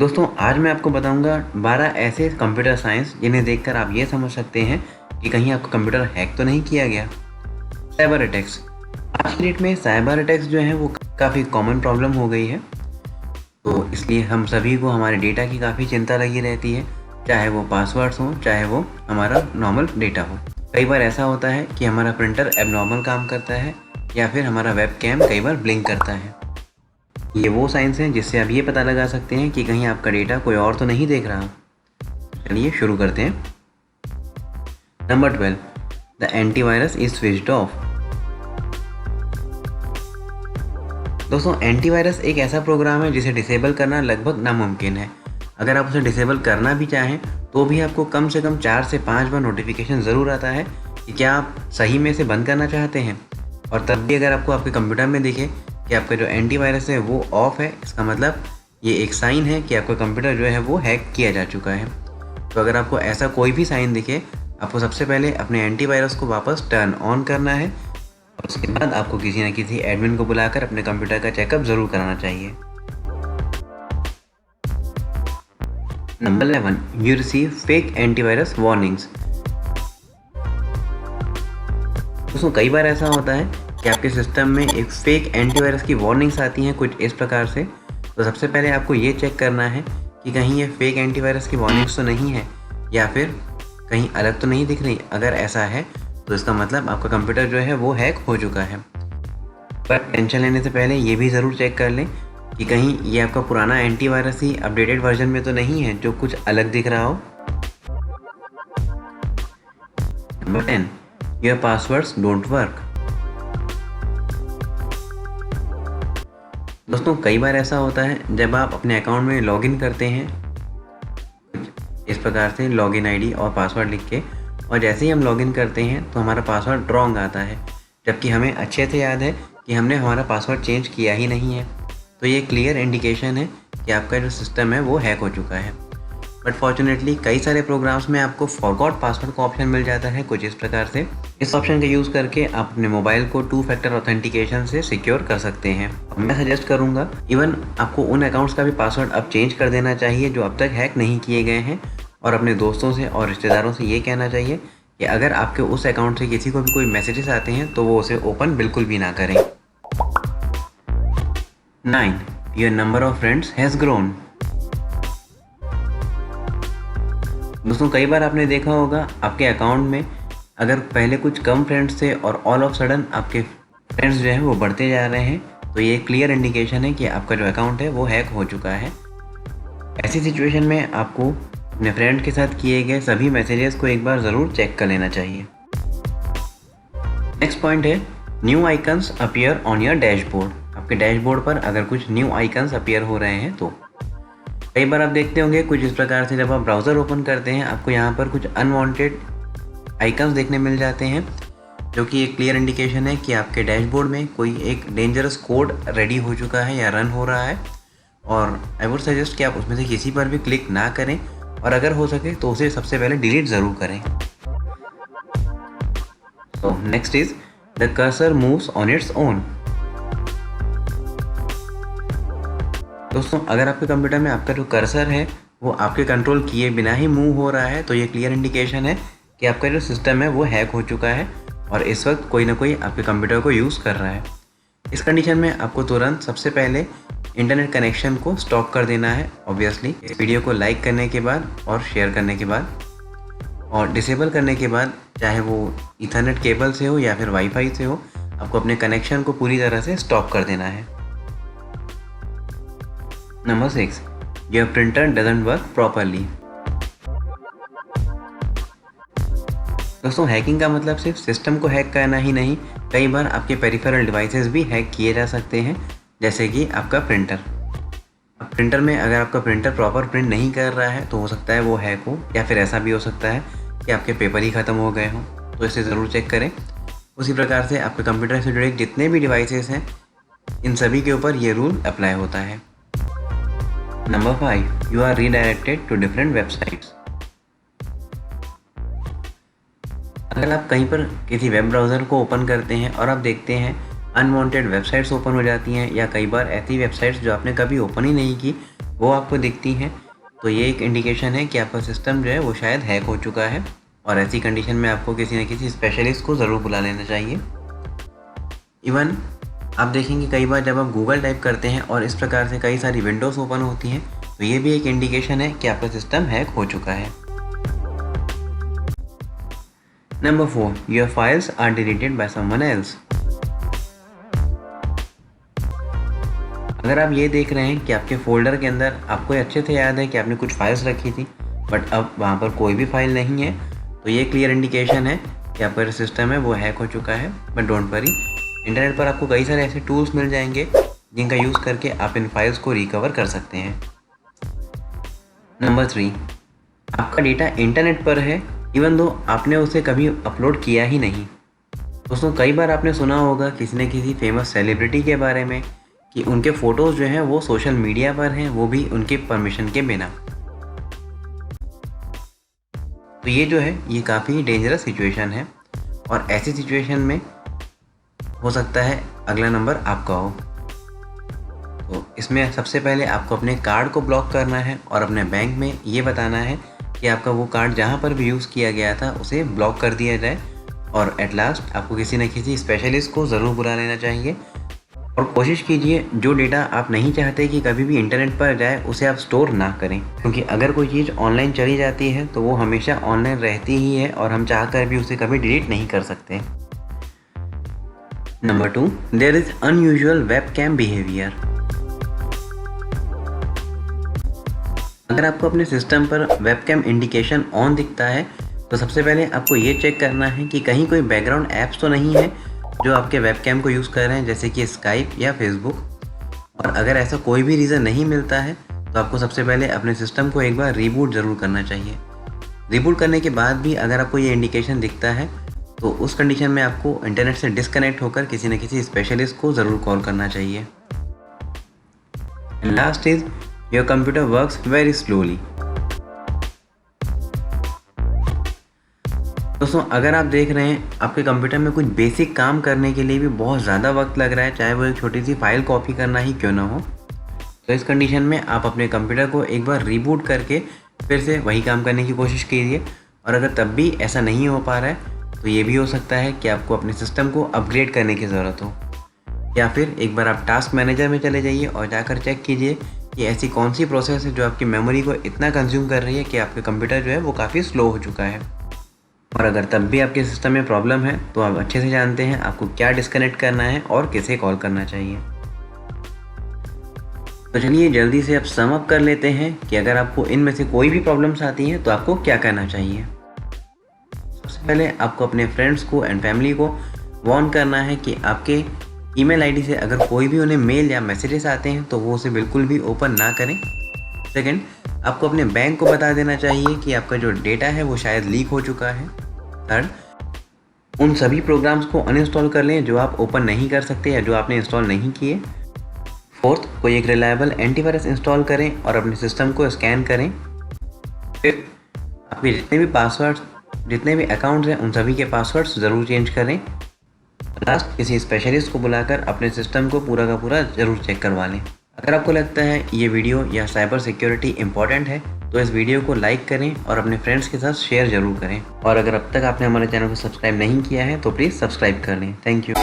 दोस्तों आज मैं आपको बताऊंगा 12 ऐसे कंप्यूटर साइंस जिन्हें देखकर आप ये समझ सकते हैं कि कहीं आपका कंप्यूटर हैक तो नहीं किया गया। Cyber attacks. आज की डेट में साइबर अटैक्स जो है वो काफ़ी कॉमन प्रॉब्लम हो गई है, तो इसलिए हम सभी को हमारे डेटा की काफ़ी चिंता लगी रहती है, चाहे वो पासवर्ड्स हो चाहे वो हमारा नॉर्मल डेटा हो। कई बार ऐसा होता है कि हमारा प्रिंटर एबनॉर्मल काम करता है या फिर हमारा वेब कैम कई बार ब्लिंक करता है। ये वो साइंस हैं जिससे आप ये पता लगा सकते हैं कि कहीं आपका डेटा कोई और तो नहीं देख रहा। चलिए शुरू करते हैं। Number 12, the antivirus is switched off. दोस्तों एंटीवायरस एक ऐसा प्रोग्राम है जिसे डिसेबल करना लगभग नामुमकिन है। अगर आप उसे डिसेबल करना भी चाहें तो भी आपको कम से कम 4 से 5 बार नोटिफिकेशन ज़रूर आता है कि क्या आप सही में इसे बंद करना चाहते हैं। और तब भी अगर आपको आपके कंप्यूटर में दिखे कि आपका जो एंटीवायरस है वो ऑफ है, इसका मतलब ये एक साइन है कि आपका कंप्यूटर जो है वो हैक किया जा चुका है। तो अगर आपको ऐसा कोई भी साइन दिखे, आपको सबसे पहले अपने एंटीवायरस को वापस टर्न ऑन करना है और उसके बाद आपको किसी न किसी एडमिन को बुलाकर अपने कंप्यूटर का चेकअप ज़रूर कराना चाहिए। Number 11, you receive fake antivirus warnings. दोस्तों कई बार ऐसा होता है कि आपके सिस्टम में एक फेक एंटीवायरस की वार्निंग्स आती हैं कुछ इस प्रकार से। तो सबसे पहले आपको ये चेक करना है कि कहीं ये फेक एंटीवायरस की वार्निंग्स तो नहीं है या फिर कहीं अलग तो नहीं दिख रही। अगर ऐसा है तो इसका मतलब आपका कंप्यूटर जो है वो हैक हो चुका है। पर टेंशन लेने से पहले ये भी ज़रूर चेक कर लें कि कहीं ये आपका पुराना एंटीवायरस ही अपडेटेड वर्जन में तो नहीं है जो कुछ अलग दिख रहा हो। Number 10, your passwords don't work. दोस्तों कई बार ऐसा होता है जब आप अपने अकाउंट में लॉगिन करते हैं इस प्रकार से लॉगिन आईडी और पासवर्ड लिख के, और जैसे ही हम लॉगिन करते हैं तो हमारा पासवर्ड रॉन्ग आता है, जबकि हमें अच्छे से याद है कि हमने हमारा पासवर्ड चेंज किया ही नहीं है। तो ये क्लियर इंडिकेशन है कि आपका जो सिस्टम है वो हैक हो चुका है। बट फॉर्चुनेटली कई सारे प्रोग्राम्स में आपको फॉरगॉट पासवर्ड का ऑप्शन मिल जाता है कुछ इस प्रकार से। इस ऑप्शन का यूज़ करके आप अपने मोबाइल को 2 फैक्टर ऑथेंटिकेशन से सिक्योर कर सकते हैं। मैं सजेस्ट करूंगा इवन आपको उन अकाउंट्स का भी पासवर्ड अब चेंज कर देना चाहिए जो अब तक हैक नहीं किए गए हैं, और अपने दोस्तों से और रिश्तेदारों से ये कहना चाहिए कि अगर आपके उस अकाउंट से किसी को भी कोई मैसेजेस आते हैं तो वो उसे ओपन बिल्कुल भी ना करें। 9, your number of friends has grown. दोस्तों कई बार आपने देखा होगा आपके अकाउंट में अगर पहले कुछ कम फ्रेंड्स थे और ऑल ऑफ सडन आपके फ्रेंड्स जो है वो बढ़ते जा रहे हैं, तो ये क्लियर इंडिकेशन है कि आपका जो अकाउंट है वो हैक हो चुका है। ऐसी सिचुएशन में आपको अपने फ्रेंड के साथ किए गए सभी मैसेजेस को एक बार ज़रूर चेक कर लेना चाहिए। नेक्स्ट पॉइंट है new icons appear on your dashboard. आपके डैशबोर्ड पर अगर कुछ न्यू आइकन्स अपीयर हो रहे हैं तो कई बार आप देखते होंगे कुछ इस प्रकार से जब आप ब्राउज़र ओपन करते हैं आपको यहाँ पर कुछ अनवांटेड आइकन्स देखने मिल जाते हैं, जो कि एक क्लियर इंडिकेशन है कि आपके डैशबोर्ड में कोई एक डेंजरस कोड रेडी हो चुका है या रन हो रहा है। और आई वुड सजेस्ट कि आप उसमें से किसी पर भी क्लिक ना करें, और अगर हो सके तो उसे सबसे पहले डिलीट ज़रूर करें। तो next is the cursor moves on its own. दोस्तों अगर आपके कंप्यूटर में आपका जो कर्सर है वो आपके कंट्रोल किए बिना ही मूव हो रहा है तो ये क्लियर इंडिकेशन है कि आपका जो सिस्टम है वो हैक हो चुका है और इस वक्त कोई ना कोई आपके कंप्यूटर को यूज़ कर रहा है। इस कंडीशन में आपको तुरंत सबसे पहले इंटरनेट कनेक्शन को स्टॉप कर देना है, ऑब्वियसली इस वीडियो को लाइक करने के बाद और शेयर करने के बाद, और डिसेबल करने के बाद चाहे वो ईथरनेट केबल से हो या फिर वाईफाई से हो, आपको अपने कनेक्शन को पूरी तरह से स्टॉप कर देना है। Number 6, your printer doesn't work properly. दोस्तों हैकिंग का मतलब सिर्फ सिस्टम को हैक करना ही नहीं, कई बार आपके पेरिफेरल डिवाइसेस भी हैक किए जा सकते हैं, जैसे कि आपका प्रिंटर। अब प्रिंटर में अगर आपका प्रिंटर प्रॉपर प्रिंट नहीं कर रहा है तो हो सकता है वो हैक हो, या फिर ऐसा भी हो सकता है कि आपके पेपर ही ख़त्म हो गए हों, तो इसे ज़रूर चेक करें। उसी प्रकार से आपके कंप्यूटर से जुड़े जितने भी डिवाइसेस हैं इन सभी के ऊपर ये रूल अप्लाई होता है। Number 5, you are redirected to different websites. अगर आप कहीं पर किसी वेब ब्राउज़र को ओपन करते हैं और आप देखते हैं अनवांटेड वेबसाइट्स ओपन हो जाती हैं, या कई बार ऐसी वेबसाइट्स जो आपने कभी ओपन ही नहीं की वो आपको दिखती हैं, तो ये एक इंडिकेशन है कि आपका सिस्टम जो है वो शायद हैक हो चुका है, और ऐसी कंडीशन में आपको किसी न किसी स्पेशलिस्ट को ज़रूर बुला लेना चाहिए। इवन आप देखेंगे कई बार जब आप गूगल टाइप करते हैं और इस प्रकार से कई सारी विंडोज़ ओपन होती हैं, तो ये भी एक इंडिकेशन है कि आपका सिस्टम हैक हो चुका है। Number 4, your files are deleted by someone else. अगर आप ये देख रहे हैं कि आपके फ़ोल्डर के अंदर आपको अच्छे से याद है कि आपने कुछ फाइल्स रखी थी, बट अब वहाँ पर कोई भी फाइल नहीं है, तो ये क्लियर इंडिकेशन है कि आपका जो सिस्टम है वो हैक हो चुका है। बट डोंट वरी, इंटरनेट पर आपको कई सारे ऐसे टूल्स मिल जाएंगे जिनका यूज़ करके आप इन फाइल्स को रिकवर कर सकते हैं। नंबर 3, आपका डेटा इंटरनेट पर है इवन दो आपने उसे कभी अपलोड किया ही नहीं। दोस्तों, कई बार आपने सुना होगा किसी न किसी फेमस सेलिब्रिटी के बारे में कि उनके फ़ोटोज़ जो हैं वो सोशल मीडिया पर हैं, वो भी उनके परमिशन के बिना। तो ये जो है ये काफ़ी डेंजरस सिचुएशन है, और ऐसी सिचुएशन में हो सकता है अगला नंबर आपका हो। तो इसमें सबसे पहले आपको अपने कार्ड को ब्लॉक करना है और अपने बैंक में ये बताना है कि आपका वो कार्ड जहाँ पर भी यूज़ किया गया था उसे ब्लॉक कर दिया जाए। और एट लास्ट आपको किसी न किसी स्पेशलिस्ट को ज़रूर बुला लेना चाहिए, और कोशिश कीजिए जो डेटा आप नहीं चाहते कि कभी भी इंटरनेट पर जाए उसे आप स्टोर ना करें, क्योंकि अगर कोई चीज़ ऑनलाइन चली जाती है तो वो हमेशा ऑनलाइन रहती ही है और हम चाहकर भी उसे कभी डिलीट नहीं कर सकते। Number 2, there is unusual webcam behaviour. अगर आपको अपने सिस्टम पर वेबकैम इंडिकेशन ऑन दिखता है तो सबसे पहले आपको ये चेक करना है कि कहीं कोई बैकग्राउंड ऐप्स तो नहीं है जो आपके वेबकैम को यूज़ कर रहे हैं, जैसे कि स्काइप या फेसबुक। और अगर ऐसा कोई भी रीज़न नहीं मिलता है तो आपको सबसे पहले अपने सिस्टम को एक बार रीबूट ज़रूर करना चाहिए। रीबूट करने के बाद भी अगर आपको ये इंडिकेशन दिखता है तो उस कंडीशन में आपको इंटरनेट से डिस्कनेक्ट होकर किसी न किसी स्पेशलिस्ट को ज़रूर कॉल करना चाहिए। Last is your computer works very slowly. दोस्तों, अगर आप देख रहे हैं आपके कंप्यूटर में कुछ बेसिक काम करने के लिए भी बहुत ज़्यादा वक्त लग रहा है, चाहे वो एक छोटी सी फाइल कॉपी करना ही क्यों ना हो, तो इस कंडीशन में आप अपने कंप्यूटर को एक बार रीबूट करके फिर से वही काम करने की कोशिश कीजिए। और अगर तब भी ऐसा नहीं हो पा रहा है तो ये भी हो सकता है कि आपको अपने सिस्टम को अपग्रेड करने की ज़रूरत हो, या फिर एक बार आप टास्क मैनेजर में चले जाइए और जाकर चेक कीजिए कि ऐसी कौन सी प्रोसेस है जो आपकी मेमोरी को इतना कंज्यूम कर रही है कि आपका कंप्यूटर जो है वो काफ़ी स्लो हो चुका है। और अगर तब भी आपके सिस्टम में प्रॉब्लम है तो आप अच्छे से जानते हैं आपको क्या डिस्कनेक्ट करना है और किसे कॉल करना चाहिए। तो चलिए जल्दी से अब सम अप कर लेते हैं कि अगर आपको इनमें से कोई भी प्रॉब्लम्स आती हैं तो आपको क्या करना चाहिए। सबसे पहले आपको अपने फ्रेंड्स को एंड फैमिली को वार्न करना है कि आपके ईमेल आईडी से अगर कोई भी उन्हें मेल या मैसेजेस आते हैं तो वो उसे बिल्कुल भी ओपन ना करें। सेकंड, आपको अपने बैंक को बता देना चाहिए कि आपका जो डेटा है वो शायद लीक हो चुका है। थर्ड, उन सभी प्रोग्राम्स को अनइंस्टॉल कर लें जो आप ओपन नहीं कर सकते या जो आपने इंस्टॉल नहीं किए। फोर्थ, कोई एक रिलायबल एंटीवायरस इंस्टॉल करें और अपने सिस्टम को स्कैन करें। फिफ्थ, आपके जितने भी अकाउंट्स हैं उन सभी के पासवर्ड्स ज़रूर चेंज करें। लास्ट, किसी स्पेशलिस्ट को बुलाकर अपने सिस्टम को पूरा का पूरा ज़रूर चेक करवा लें। अगर आपको लगता है ये वीडियो या साइबर सिक्योरिटी इंपॉर्टेंट है तो इस वीडियो को लाइक करें और अपने फ्रेंड्स के साथ शेयर ज़रूर करें। और अगर अब तक आपने हमारे चैनल को सब्सक्राइब नहीं किया है तो प्लीज़ सब्सक्राइब कर लें। Thank you.